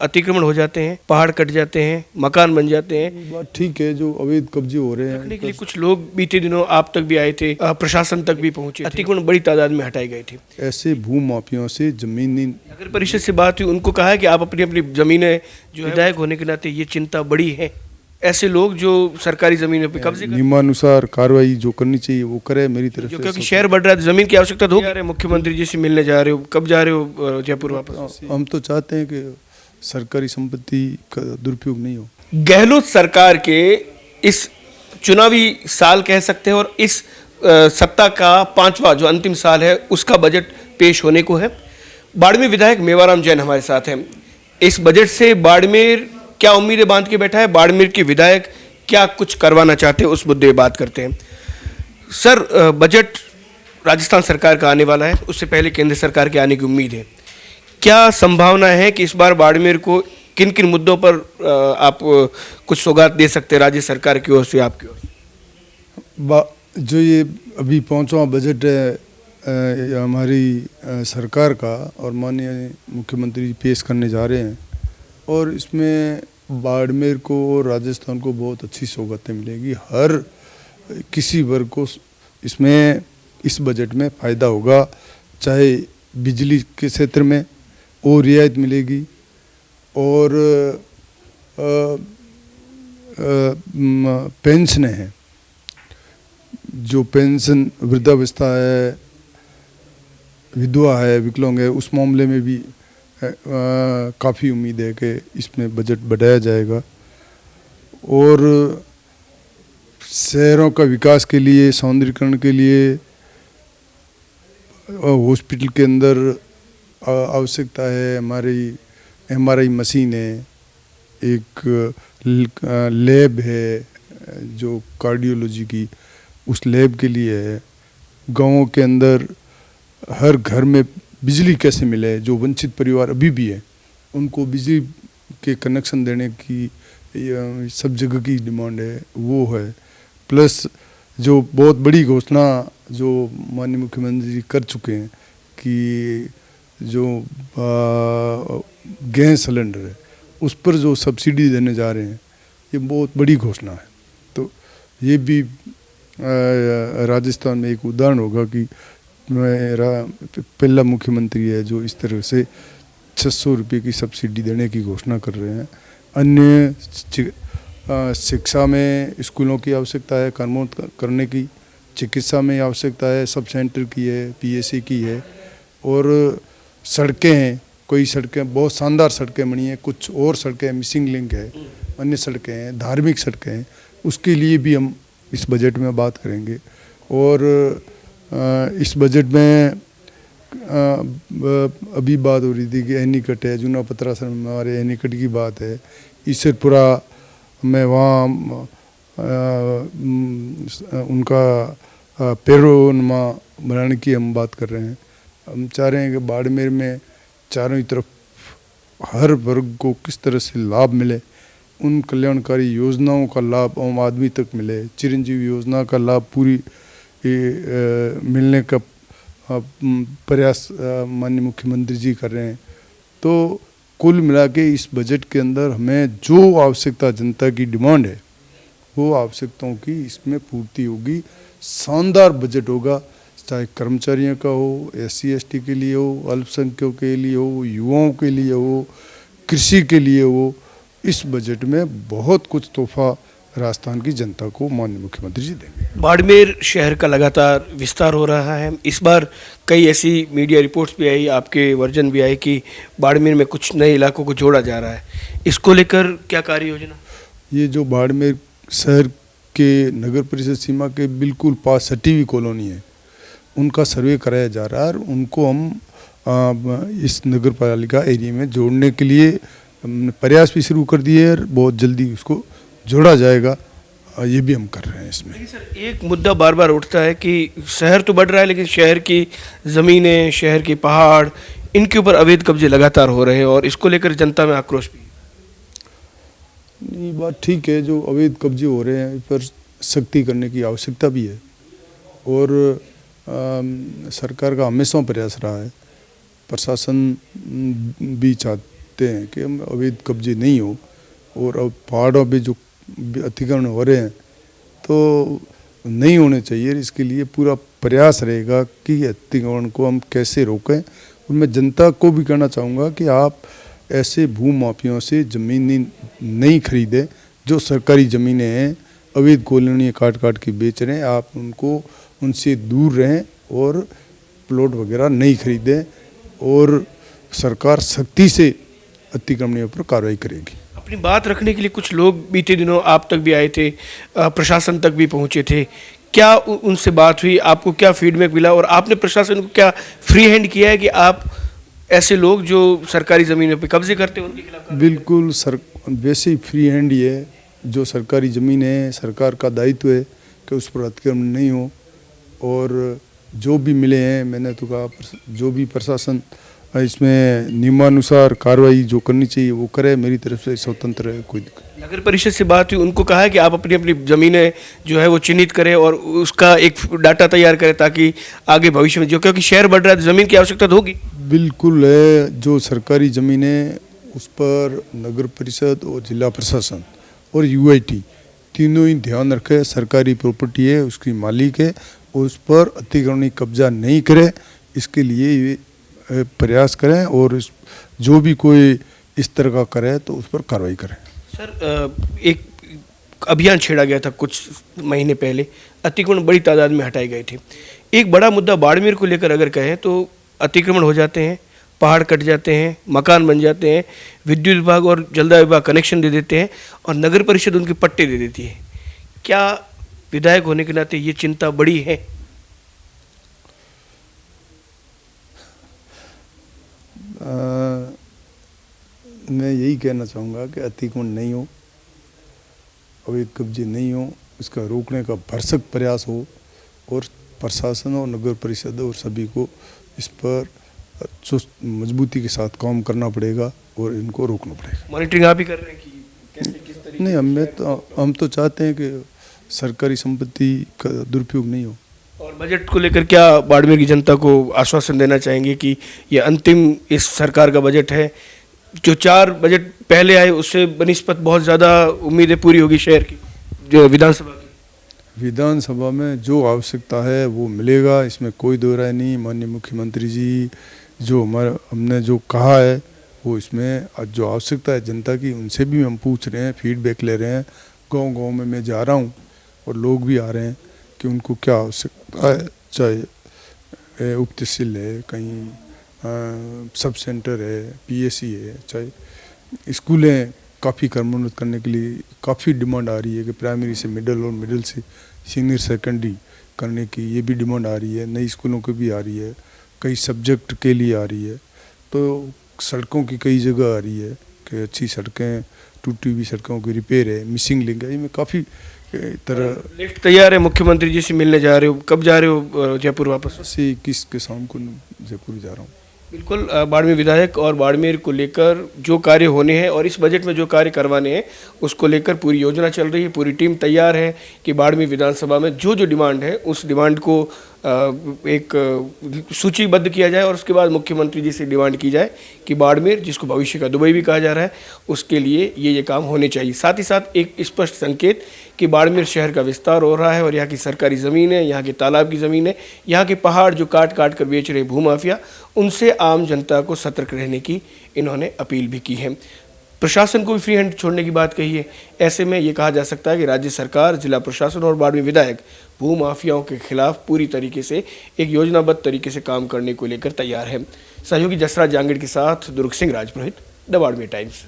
अतिक्रमण हो जाते हैं, पहाड़ कट जाते हैं, मकान बन जाते हैं। बात ठीक है, जो अवैध कब्जे हो रहे हैं रखने के लिए कुछ लोग बीते दिनों आप तक भी आए थे, प्रशासन तक भी पहुंचे, अतिक्रमण बड़ी तादाद में हटाई गई थी। ऐसे भू माफियों से जमीनी नगर परिषद से बात हुई, उनको कहा है कि आप अपनी अपनी जमीनें, जो विधायक होने के नाते ये चिंता बड़ी है, ऐसे लोग जो सरकारी जमीनों पे कब्जे नियमानुसार कार्रवाई जो करनी चाहिए वो करे मेरी तरफ जो, से। क्योंकि शहर बढ़ रहा है, जमीन की आवश्यकता तो होगी। मुख्यमंत्री जी से मिलने जा रहे हो, कब जा रहे हो जयपुर वापस? हम तो चाहते हैं कि सरकारी संपत्ति का दुरुपयोग नहीं हो। गहलोत सरकार के इस चुनावी साल कह सकते हैं और इस सत्ता का 5वां जो अंतिम साल है उसका बजट पेश होने को है। बाड़मेर विधायक मेवाराम जैन हमारे साथ हैं। इस बजट से बाड़मेर क्या उम्मीदें बांध के बैठा है, बाड़मेर के विधायक क्या कुछ करवाना चाहते हैं, उस मुद्दे बात करते हैं। सर, बजट राजस्थान सरकार का आने वाला है, उससे पहले केंद्र सरकार के आने की उम्मीद है। क्या संभावना है कि इस बार बाड़मेर को किन किन मुद्दों पर आप कुछ सौगात दे सकते हैं राज्य सरकार की ओर से, आपकी ओर से? जो ये अभी 5वां बजट है हमारी सरकार का और माननीय मुख्यमंत्री पेश करने जा रहे हैं, और इसमें बाड़मेर को और राजस्थान को बहुत अच्छी सौगातें मिलेगी। हर किसी वर्ग को इसमें इस बजट में फ़ायदा होगा, चाहे बिजली के क्षेत्र में और रियायत मिलेगी, और पेंशनें हैं, जो पेंशन वृद्धावस्था है, विधवा है, विकलांग है, उस मामले में भी काफ़ी उम्मीद है कि इसमें बजट बढ़ाया जाएगा। और शहरों का विकास के लिए, सौंदर्यीकरण के लिए हॉस्पिटल के अंदर आवश्यकता है हमारी MRI मशीन है, एक लैब है जो कार्डियोलॉजी की, उस लैब के लिए है। गाँवों के अंदर हर घर में बिजली कैसे मिले, जो वंचित परिवार अभी भी है उनको बिजली के कनेक्शन देने की सब जगह की डिमांड है, वो है। प्लस जो बहुत बड़ी घोषणा जो माननीय मुख्यमंत्री जी कर चुके हैं कि जो गैस सिलेंडर है उस पर जो सब्सिडी देने जा रहे हैं, ये बहुत बड़ी घोषणा है। तो ये भी राजस्थान में एक उदाहरण होगा कि मेरा पहला मुख्यमंत्री है जो इस तरह से 600 रुपये की सब्सिडी देने की घोषणा कर रहे हैं। अन्य शिक्षा में स्कूलों की आवश्यकता है कर्मोन्नत करने की, चिकित्सा में आवश्यकता है, सब सेंटर की है, PSC की है, और सड़कें हैं, कोई सड़कें बहुत शानदार सड़कें बनी हैं, कुछ और सड़कें मिसिंग लिंक है, अन्य सड़कें हैं, धार्मिक सड़कें हैं, उसके लिए भी हम इस बजट में बात करेंगे। और इस बजट में अभी बात हो रही थी कि एनीकट है, जूना पत्रासन में हमारे एनीकट की बात है, ईसरपुरा में वहाँ उनका पैरोनमा बनाने की हम बात कर रहे हैं। हम चाह रहे हैं कि बाड़मेर में चारों तरफ हर वर्ग को किस तरह से लाभ मिले, उन कल्याणकारी योजनाओं का लाभ आम आदमी तक मिले, चिरंजीवी योजना का लाभ पूरी मिलने का प्रयास माननीय मुख्यमंत्री जी कर रहे हैं। तो कुल मिला के इस बजट के अंदर हमें जो आवश्यकता जनता की डिमांड है वो आवश्यकताओं की इसमें पूर्ति होगी। शानदार बजट होगा, चाहे कर्मचारियों का हो, SC ST के लिए हो, अल्पसंख्यकों के लिए हो, युवाओं के लिए हो, कृषि के लिए हो। इस बजट में बहुत कुछ तोहफा राजस्थान की जनता को माननीय मुख्यमंत्री जी देंगे। बाड़मेर शहर का लगातार विस्तार हो रहा है। इस बार कई ऐसी मीडिया रिपोर्ट्स भी आई, आपके वर्जन भी आए कि बाड़मेर में कुछ नए इलाकों को जोड़ा जा रहा है। इसको लेकर क्या कार्य योजना? ये जो बाड़मेर शहर के नगर परिषद सीमा के बिल्कुल पास सटी हुई कॉलोनी है, उनका सर्वे कराया जा रहा है और उनको हम इस नगर पालिका एरिया में जोड़ने के लिए प्रयास भी शुरू कर दिए और बहुत जल्दी उसको जोड़ा जाएगा, ये भी हम कर रहे हैं इसमें। सर, एक मुद्दा बार बार उठता है कि शहर तो बढ़ रहा है लेकिन शहर की ज़मीनें, शहर के पहाड़, इनके ऊपर अवैध कब्जे लगातार हो रहे हैं और इसको लेकर जनता में आक्रोश भी। ये बात ठीक है, जो अवैध कब्जे हो रहे हैं इस पर सख्ती करने की आवश्यकता भी है और सरकार का हमेशा प्रयास रहा है, प्रशासन भी चाहते हैं कि हम अवैध कब्जे नहीं हो, और अब पहाड़ों पे जो अतिक्रमण हो रहे हैं तो नहीं होने चाहिए। इसके लिए पूरा प्रयास रहेगा कि अतिक्रमण को हम कैसे रोकें। और मैं जनता को भी कहना चाहूँगा कि आप ऐसे भूमाफियों से ज़मीन नहीं खरीदें। जो सरकारी ज़मीनें हैं अवैध कॉलोनी काट काट के बेच रहे हैं, आप उनसे दूर रहें और प्लॉट वगैरह नहीं खरीदें, और सरकार सख्ती से अतिक्रमणियों पर कार्रवाई करेगी। अपनी बात रखने के लिए कुछ लोग बीते दिनों आप तक भी आए थे, प्रशासन तक भी पहुंचे थे, क्या उनसे बात हुई? आपको क्या फीडबैक मिला और आपने प्रशासन को क्या फ्री हैंड किया है कि आप ऐसे लोग जो सरकारी ज़मीनों पे कब्जे करते हैं उनके खिलाफ? बिल्कुल सर, वैसे ही फ्री हैंड ही है। जो सरकारी ज़मीन है सरकार का दायित्व है कि उस पर अतिक्रमण नहीं हो, और जो भी मिले हैं मैंने तो कहा जो भी प्रशासन इसमें नियमानुसार कार्रवाई जो करनी चाहिए वो करे। मेरी तरफ से स्वतंत्र है, कोई दिक्कत। नगर परिषद से बात हुई, उनको कहा है कि आप अपनी अपनी ज़मीनें जो है वो चिन्हित करें और उसका एक डाटा तैयार करें ताकि आगे भविष्य में, जो क्योंकि शहर बढ़ रहा है, ज़मीन की आवश्यकता तो होगी। बिल्कुल है। जो सरकारी ज़मीनें उस पर नगर परिषद और जिला प्रशासन और यूआईटी तीनों ही ध्यान रखे। सरकारी प्रॉपर्टी है, उसकी मालिक है, उस पर अतिक्रमणी कब्जा नहीं करे, इसके लिए ये प्रयास करें, और जो भी कोई इस तरह का करे तो उस पर कार्रवाई करें। सर, एक अभियान छेड़ा गया था कुछ महीने पहले, अतिक्रमण बड़ी तादाद में हटाए गए थे। एक बड़ा मुद्दा बाड़मेर को लेकर अगर कहें तो अतिक्रमण हो जाते हैं, पहाड़ कट जाते हैं, मकान बन जाते हैं, विद्युत विभाग और जलदाय विभाग कनेक्शन दे देते हैं और नगर परिषद उनके पट्टे दे देती है। क्या विधायक होने के नाते ये चिंता बड़ी है? मैं यही कहना चाहूँगा कि अतिक्रमण नहीं हो, अवैध कब्जे नहीं हो, इसका रोकने का भरसक प्रयास हो, और प्रशासन और नगर परिषद और सभी को इस पर चुस्त मजबूती के साथ काम करना पड़ेगा और इनको रोकना पड़ेगा। मॉनिटरिंग आप ही कर रहे हैं कि कैसे किस तरीके? नहीं, हम तो चाहते हैं कि सरकारी संपत्ति का दुरुपयोग नहीं हो। और बजट को लेकर क्या बाड़मेर की जनता को आश्वासन देना चाहेंगे कि ये अंतिम इस सरकार का बजट है? जो 4 बजट पहले आए उससे बनिस्बत बहुत ज़्यादा उम्मीदें पूरी होगी शहर की, जो विधानसभा की। विधानसभा में जो आवश्यकता है वो मिलेगा, इसमें कोई दो राय नहीं। माननीय मुख्यमंत्री जी जो हमने जो कहा है वो इसमें जो आवश्यकता है जनता की, उनसे भी हम पूछ रहे हैं, फीडबैक ले रहे हैं। गांव-गांव में मैं जा रहा हूं और लोग भी आ रहे हैं कि उनको क्या आवश्यकता है, चाहे उप तहसील है, कहीं सब सेंटर है, पीएससी है, चाहे स्कूलें काफ़ी क्रमोन्नत करने के लिए काफ़ी डिमांड आ रही है कि प्राइमरी से मिडिल और मिडिल से सीनियर सेकेंडरी करने की ये भी डिमांड आ रही है। नई स्कूलों की भी आ रही है, कई सब्जेक्ट के लिए आ रही है। तो सड़कों की कई जगह आ रही है कि अच्छी सड़कें, टूटी हुई सड़कों की रिपेयर है, मिसिंग लिंक है, इनमें काफ़ी तरह लिस्ट तैयार है। मुख्यमंत्री जी से मिलने जा रहे हो, कब जा रहे हो जयपुर वापस? से 21 के शाम को जयपुर जा रहा हूँ। बिल्कुल, बाड़मेर विधायक और बाड़मेर को लेकर जो कार्य होने हैं और इस बजट में जो कार्य करवाने हैं उसको लेकर पूरी योजना चल रही है। पूरी टीम तैयार है कि बाड़मेर विधानसभा में जो जो डिमांड है उस डिमांड को एक सूचीबद्ध किया जाए और उसके बाद मुख्यमंत्री जी से डिमांड की जाए कि बाड़मेर, जिसको भविष्य का दुबई भी कहा जा रहा है, उसके लिए ये काम होने चाहिए। साथ ही साथ एक स्पष्ट संकेत कि बाड़मेर शहर का विस्तार हो रहा है और यहाँ की सरकारी ज़मीन है, यहाँ के तालाब की ज़मीन है, यहाँ के पहाड़ जो काट काट कर बेच रहे भूमाफिया, उनसे आम जनता को सतर्क रहने की इन्होंने अपील भी की है। प्रशासन को भी फ्री हैंड छोड़ने की बात कही है। ऐसे में ये कहा जा सकता है कि राज्य सरकार, जिला प्रशासन और बाड़मेर विधायक भूमाफियाओं के खिलाफ पूरी तरीके से एक योजनाबद्ध तरीके से काम करने को लेकर तैयार है। सहयोगी जसराज जांगड़ के साथ दुर्ग सिंह राजपुरोहित, द बाड़मेर टाइम्स।